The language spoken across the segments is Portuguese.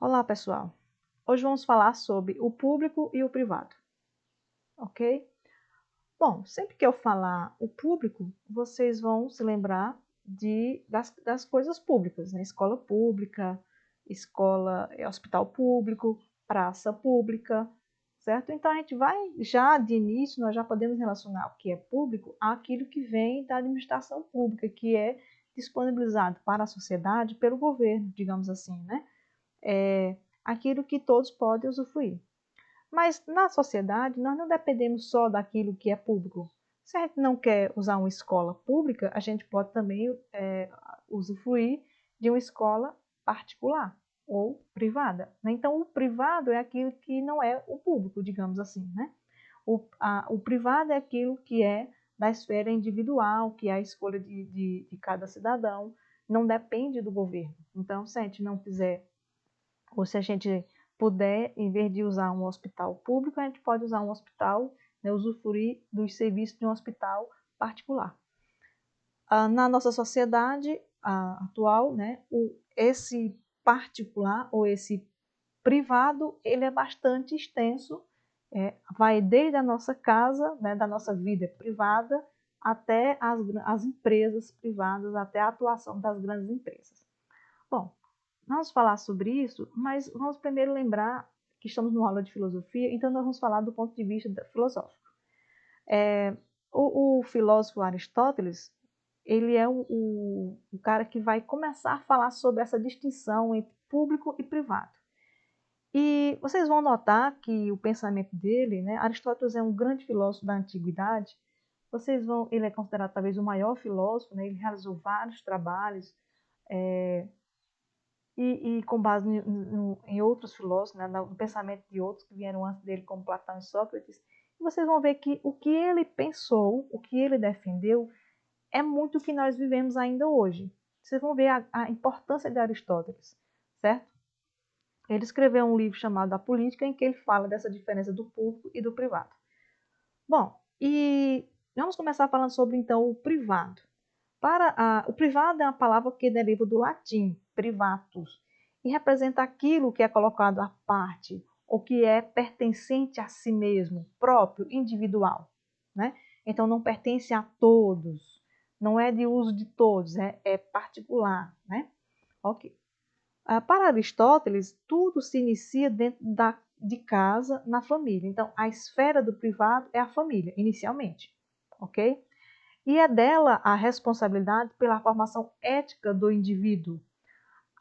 Olá, pessoal. Hoje vamos falar sobre o público e o privado, ok? Bom, sempre que eu falar o público, vocês vão se lembrar das coisas públicas, né? Escola pública, hospital público, praça pública, certo? Então, a gente vai, já de início, nós já podemos relacionar o que é público àquilo que vem da administração pública, que é disponibilizado para a sociedade pelo governo, digamos assim, né? Aquilo que todos podem usufruir. Mas na sociedade, nós não dependemos só daquilo que é público. Se a gente não quer usar uma escola pública, a gente pode também usufruir de uma escola particular ou privada, né? Então, o privado é aquilo que não é o público, digamos assim, né? O privado é aquilo que é da esfera individual, que é a escolha de cada cidadão, não depende do governo. Então, se a gente não fizer ou se a gente puder, em vez de usar um hospital público, a gente pode usar um hospital, né, usufruir dos serviços de um hospital particular. Na nossa sociedade atual, né, esse particular ou esse privado, ele é bastante extenso, vai desde a nossa casa, né, da nossa vida privada, até as empresas privadas, até a atuação das grandes empresas. Bom, vamos falar sobre isso, mas vamos primeiro lembrar que estamos numa aula de filosofia, então nós vamos falar do ponto de vista filosófico. O filósofo Aristóteles, ele é o cara que vai começar a falar sobre essa distinção entre público e privado. E vocês vão notar que o pensamento dele, né, Aristóteles é um grande filósofo da antiguidade, ele é considerado talvez o maior filósofo, né, ele realizou vários trabalhos, e com base em outros filósofos, né, no pensamento de outros que vieram antes dele, como Platão e Sócrates, e vocês vão ver que o que ele pensou, o que ele defendeu, é muito o que nós vivemos ainda hoje. Vocês vão ver a importância de Aristóteles, certo? Ele escreveu um livro chamado A Política, em que ele fala dessa diferença do público e do privado. Bom, e vamos começar falando sobre, então, o privado. O privado é uma palavra que deriva do latim, privatus, e representa aquilo que é colocado à parte, ou que é pertencente a si mesmo, próprio, individual, né? Então, não pertence a todos, não é de uso de todos, é particular, né? Ok. Para Aristóteles, tudo se inicia dentro de casa, na família. Então, a esfera do privado é a família, inicialmente, ok? E é dela a responsabilidade pela formação ética do indivíduo.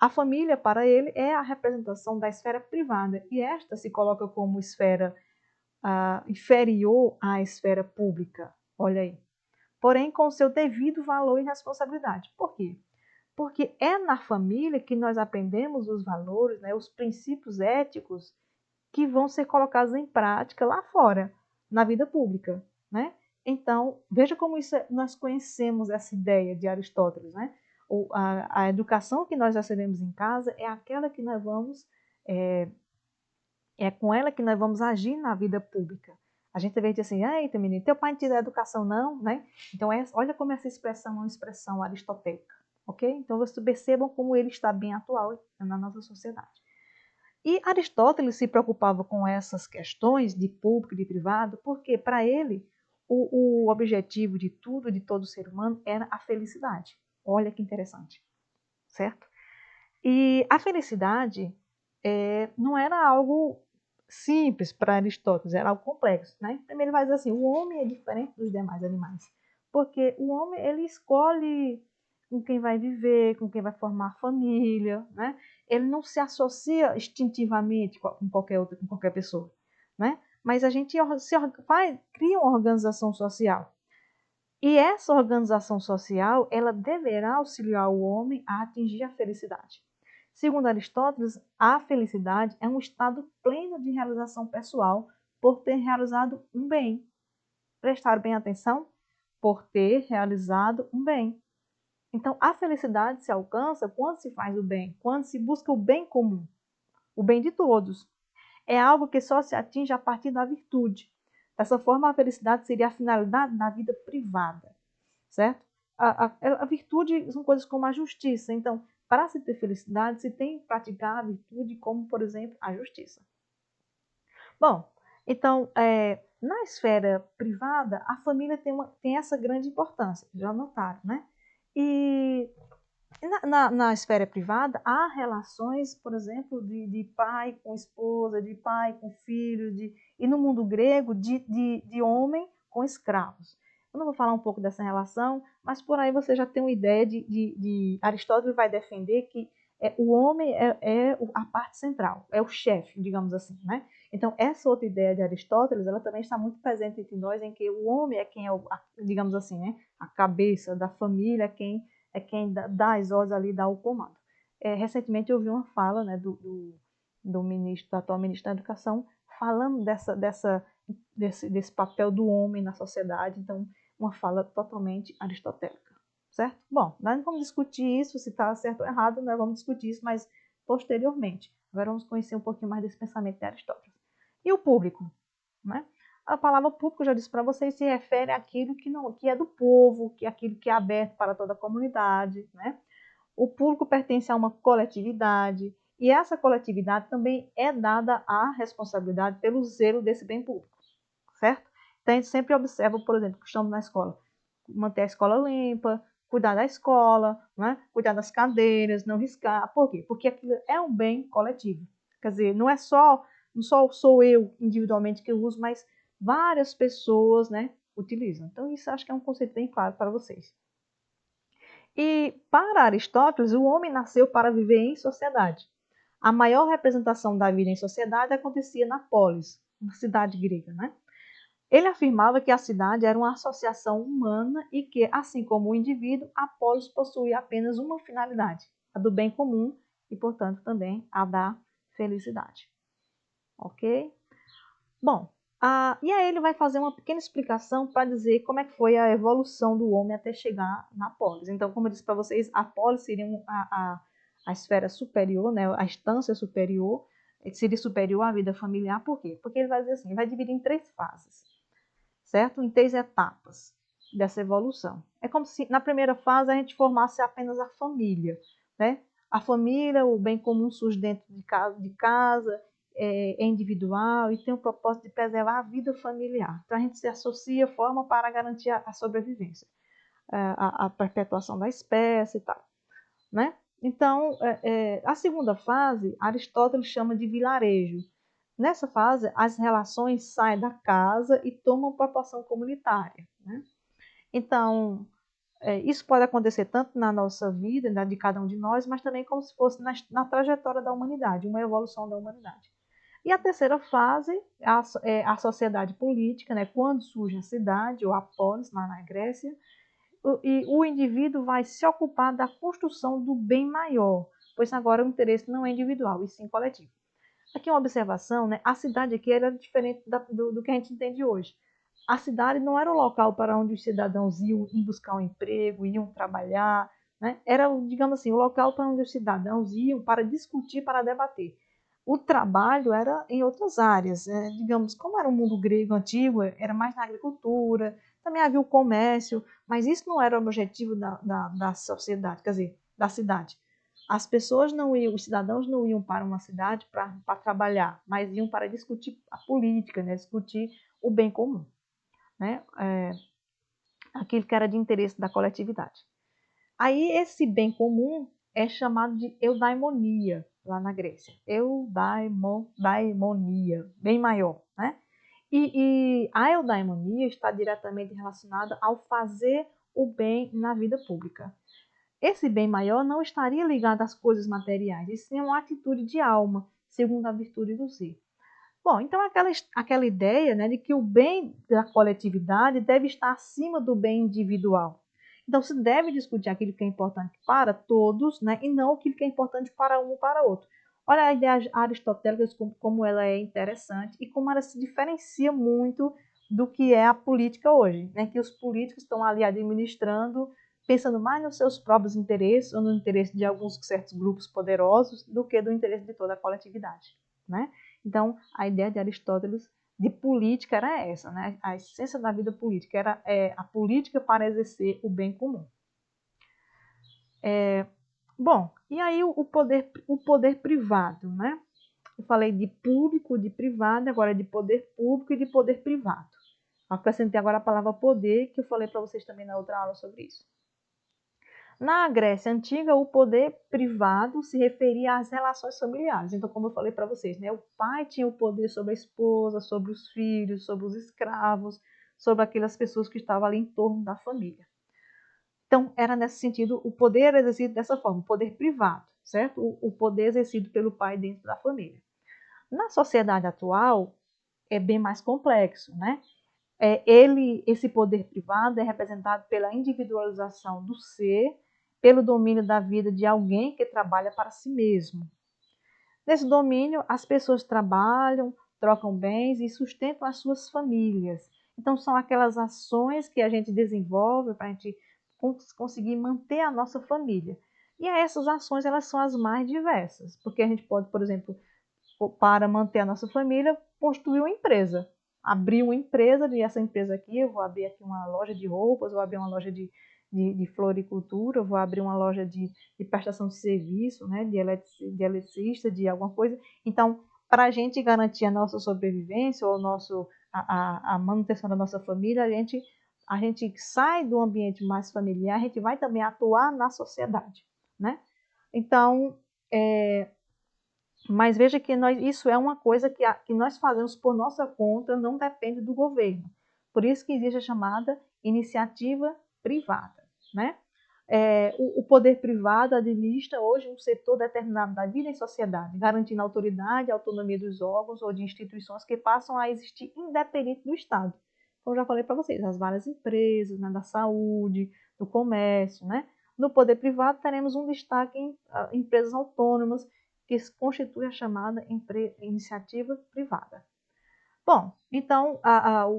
A família, para ele, é a representação da esfera privada, e esta se coloca como esfera inferior à esfera pública. Olha aí. Porém, com seu devido valor e responsabilidade. Por quê? Porque é na família que nós aprendemos os valores, né, os princípios éticos que vão ser colocados em prática lá fora, na vida pública, né? Então, veja como nós conhecemos essa ideia de Aristóteles, né? A educação que nós recebemos em casa é aquela que nós vamos, é com ela que nós vamos agir na vida pública. A gente vê assim, eita menino, teu pai não te dá educação não, né? Então, olha como essa expressão é uma expressão aristotélica, ok? Então, vocês percebam como ele está bem atual na nossa sociedade. E Aristóteles se preocupava com essas questões de público e de privado, porque para ele o objetivo de tudo, de todo ser humano, era a felicidade. Olha que interessante, certo? E a felicidade não era algo simples para Aristóteles, era algo complexo, né? Primeiro ele vai dizer assim, o homem é diferente dos demais animais, porque o homem ele escolhe com quem vai viver, com quem vai formar família, né? Ele não se associa instintivamente com qualquer pessoa, né? Mas a gente cria uma organização social. E essa organização social, ela deverá auxiliar o homem a atingir a felicidade. Segundo Aristóteles, a felicidade é um estado pleno de realização pessoal por ter realizado um bem. Prestar bem atenção? Por ter realizado um bem. Então, a felicidade se alcança quando se faz o bem, quando se busca o bem comum, o bem de todos. É algo que só se atinge a partir da virtude. Dessa forma, a felicidade seria a finalidade da vida privada, certo? A virtude são coisas como a justiça. Então, para se ter felicidade, se tem que praticar a virtude, como, por exemplo, a justiça. Bom, então, na esfera privada, a família tem essa grande importância, já notaram, né? E na esfera privada, há relações, por exemplo, de pai com esposa, de pai com filho, e no mundo grego, de homem com escravos. Eu não vou falar um pouco dessa relação, mas por aí você já tem uma ideia Aristóteles vai defender que o homem é a parte central, é o chefe, digamos assim, né? Então, essa outra ideia de Aristóteles, ela também está muito presente entre nós, em que o homem é quem é, digamos assim, né? A cabeça da família, é quem dá as ordens ali, dá o comando. Recentemente eu vi uma fala, né, do atual ministro da Educação, falando desse papel do homem na sociedade, então uma fala totalmente aristotélica, certo? Bom, nós não vamos discutir isso, se está certo ou errado, nós vamos discutir isso, mas posteriormente. Agora vamos conhecer um pouquinho mais desse pensamento de Aristóteles. E o público, né? A palavra público, eu já disse para vocês, se refere àquilo que é do povo, que é aquilo que é aberto para toda a comunidade, né? O público pertence a uma coletividade, e essa coletividade também é dada a responsabilidade pelo zelo desse bem público, certo? Então a gente sempre observa, por exemplo, que estamos na escola, manter a escola limpa, cuidar da escola, né? Cuidar das cadeiras, não riscar. Por quê? Porque aquilo é um bem coletivo. Quer dizer, não só sou eu individualmente que uso, mas várias pessoas, né, utilizam. Então isso acho que é um conceito bem claro para vocês. E para Aristóteles, o homem nasceu para viver em sociedade. A maior representação da vida em sociedade acontecia na polis, na cidade grega, né? Ele afirmava que a cidade era uma associação humana e que, assim como o indivíduo, a polis possuía apenas uma finalidade, a do bem comum e, portanto, também a da felicidade. Ok? Bom, e aí ele vai fazer uma pequena explicação para dizer como é que foi a evolução do homem até chegar na polis. Então, como eu disse para vocês, a polis seria a esfera superior, né, a instância superior, seria superior à vida familiar. Por quê? Porque ele vai dizer assim, ele vai dividir em 3 fases, certo? Em 3 etapas dessa evolução. É como se na primeira fase a gente formasse apenas a família, né? A família, o bem comum surge dentro de casa, é individual e tem o propósito de preservar a vida familiar. Então a gente se associa, forma para garantir a sobrevivência, a perpetuação da espécie e tal, né? Então, a segunda fase, Aristóteles chama de vilarejo. Nessa fase, as relações saem da casa e tomam proporção comunitária, né? Então, isso pode acontecer tanto na nossa vida, de cada um de nós, mas também como se fosse na trajetória da humanidade, uma evolução da humanidade. E a terceira fase é a sociedade política, né? Quando surge a cidade ou a polis, lá na Grécia, e o indivíduo vai se ocupar da construção do bem maior, pois agora o interesse não é individual, e sim coletivo. Aqui uma observação, né? A cidade aqui era diferente do que a gente entende hoje. A cidade não era o local para onde os cidadãos iam buscar um emprego, iam trabalhar, né? Era, digamos assim, o local para onde os cidadãos iam para discutir, para debater. O trabalho era em outras áreas, digamos, como era o mundo grego antigo, era mais na agricultura, também havia o comércio, mas isso não era o objetivo da sociedade, quer dizer, da cidade. As pessoas não iam, os cidadãos não iam para uma cidade para trabalhar, mas iam para discutir a política, né? Discutir o bem comum, né? Aquilo que era de interesse da coletividade. Aí esse bem comum é chamado de eudaimonia, lá na Grécia. Eudaimonia, bem maior, né? E a eudaimonia está diretamente relacionada ao fazer o bem na vida pública. Esse bem maior não estaria ligado às coisas materiais, e sim a uma atitude de alma, segundo a virtude do ser. Bom, então aquela ideia, né, de que o bem da coletividade deve estar acima do bem individual. Então se deve discutir aquilo que é importante para todos, né, e não aquilo que é importante para um ou para outro. Olha a ideia aristotélica, como ela é interessante e como ela se diferencia muito do que é a política hoje, né, que os políticos estão ali administrando, pensando mais nos seus próprios interesses ou no interesse de alguns certos grupos poderosos do que do interesse de toda a coletividade, né? Então, a ideia de Aristóteles de política era essa, né? A essência da vida política era a política para exercer o bem comum. Bom, E aí o poder privado, né? Eu falei de público, de privado, agora é de poder público e de poder privado. Acrescentei agora a palavra poder, que eu falei para vocês também na outra aula sobre isso. Na Grécia Antiga, o poder privado se referia às relações familiares. Então, como eu falei para vocês, né, o pai tinha o poder sobre a esposa, sobre os filhos, sobre os escravos, sobre aquelas pessoas que estavam ali em torno da família. Então, era nesse sentido, o poder era exercido dessa forma, o poder privado, certo? O poder exercido pelo pai dentro da família. Na sociedade atual, é bem mais complexo, né? Esse poder privado é representado pela individualização do ser, pelo domínio da vida de alguém que trabalha para si mesmo. Nesse domínio, as pessoas trabalham, trocam bens e sustentam as suas famílias. Então, são aquelas ações que a gente desenvolve para a gente conseguir manter a nossa família. E essas ações, elas são as mais diversas, porque a gente pode, por exemplo, para manter a nossa família, construir uma empresa. Abrir uma empresa, e essa empresa aqui, eu vou abrir aqui uma loja de roupas, vou abrir uma loja de floricultura, vou abrir uma loja de prestação de serviço, né, de eletricista, de alguma coisa. Então, para a gente garantir a nossa sobrevivência ou a manutenção da nossa família, a gente sai do ambiente mais familiar, a gente vai também atuar na sociedade, né? Então, mas veja que isso é uma coisa que nós fazemos por nossa conta, não depende do governo. Por isso que existe a chamada iniciativa privada, né? O poder privado administra hoje um setor determinado da vida em sociedade, garantindo a autoridade e a autonomia dos órgãos ou de instituições que passam a existir independente do Estado. Como já falei para vocês, as várias empresas, né, da saúde, do comércio, né? No poder privado teremos um destaque em empresas autônomas, que constitui a chamada iniciativa privada. Bom, então,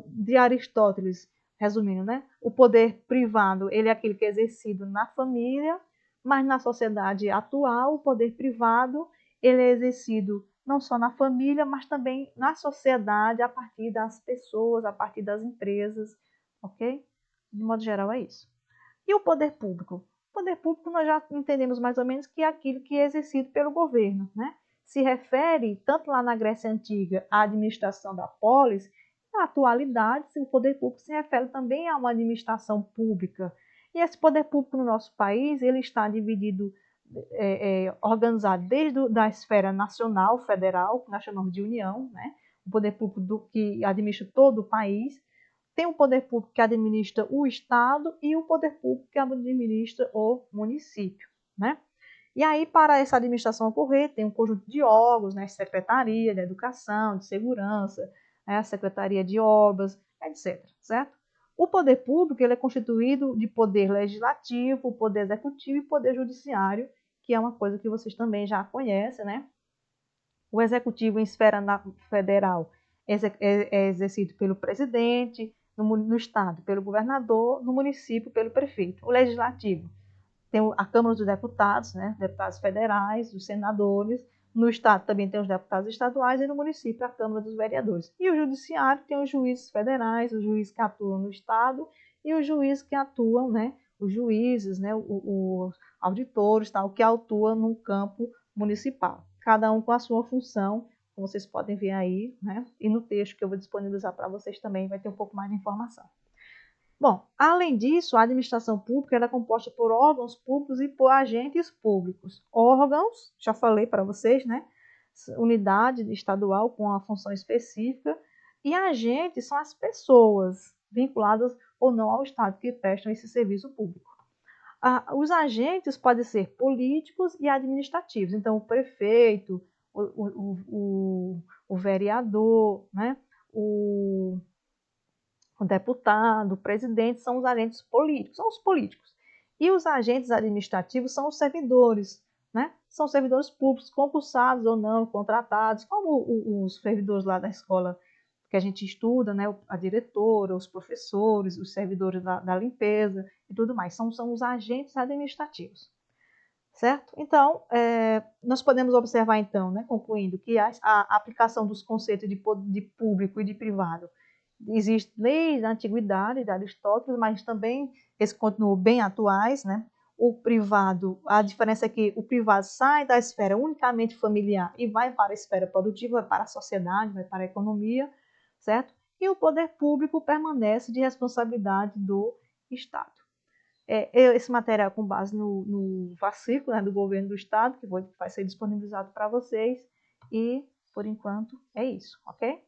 de Aristóteles, resumindo, né, o poder privado ele é aquele que é exercido na família, mas na sociedade atual, o poder privado ele é exercido não só na família, mas também na sociedade, a partir das pessoas, a partir das empresas, ok? De modo geral, é isso. E o poder público? O poder público nós já entendemos mais ou menos que é aquilo que é exercido pelo governo, né? Se refere, tanto lá na Grécia Antiga, à administração da polis, na atualidade, o poder público se refere também a uma administração pública. E esse poder público no nosso país, ele está dividido, organizado desde a esfera nacional, federal, que nós chamamos de União, né? O poder público que administra todo o país. Tem o poder público que administra o Estado e o poder público que administra o município, né? E aí, para essa administração ocorrer, tem um conjunto de órgãos, né? Secretaria de Educação, de Segurança, né? Secretaria de Obras, etc, certo? O poder público ele é constituído de poder legislativo, poder executivo e poder judiciário, que é uma coisa que vocês também já conhecem, né? O executivo em esfera federal é exercido pelo presidente, no estado pelo governador, no município pelo prefeito. O legislativo tem a Câmara dos Deputados, né, deputados federais, os senadores. No estado também tem os deputados estaduais e no município a Câmara dos Vereadores. E o judiciário tem os juízes federais, os juízes que atuam no estado e os juízes que atuam, né, os juízes, né, os auditores, tal, que atuam no campo municipal. Cada um com a sua função, como vocês podem ver aí, né? E no texto que eu vou disponibilizar para vocês também vai ter um pouco mais de informação. Bom, além disso, a administração pública é composta por órgãos públicos e por agentes públicos. Órgãos, já falei para vocês, né? Unidade estadual com uma função específica. E agentes são as pessoas vinculadas ou não ao Estado que prestam esse serviço público. Os agentes podem ser políticos e administrativos. Então, o prefeito, o vereador, né? o deputado, o presidente, são os agentes políticos, são os políticos. E os agentes administrativos são os servidores, né? São servidores públicos, concursados ou não, contratados, como os servidores lá da escola que a gente estuda, né? A diretora, os professores, os servidores da limpeza e tudo mais. São os agentes administrativos, certo? Então, nós podemos observar, então, né, concluindo, que a aplicação dos conceitos de público e de privado existe desde a antiguidade, de Aristóteles, mas também eles continuam bem atuais, né? o privado, a diferença é que o privado sai da esfera unicamente familiar e vai para a esfera produtiva, vai para a sociedade, vai para a economia, certo? E o poder público permanece de responsabilidade do Estado. Esse material com base no fascículo, né, do governo do Estado, que vai ser disponibilizado para vocês, e, por enquanto, é isso, ok?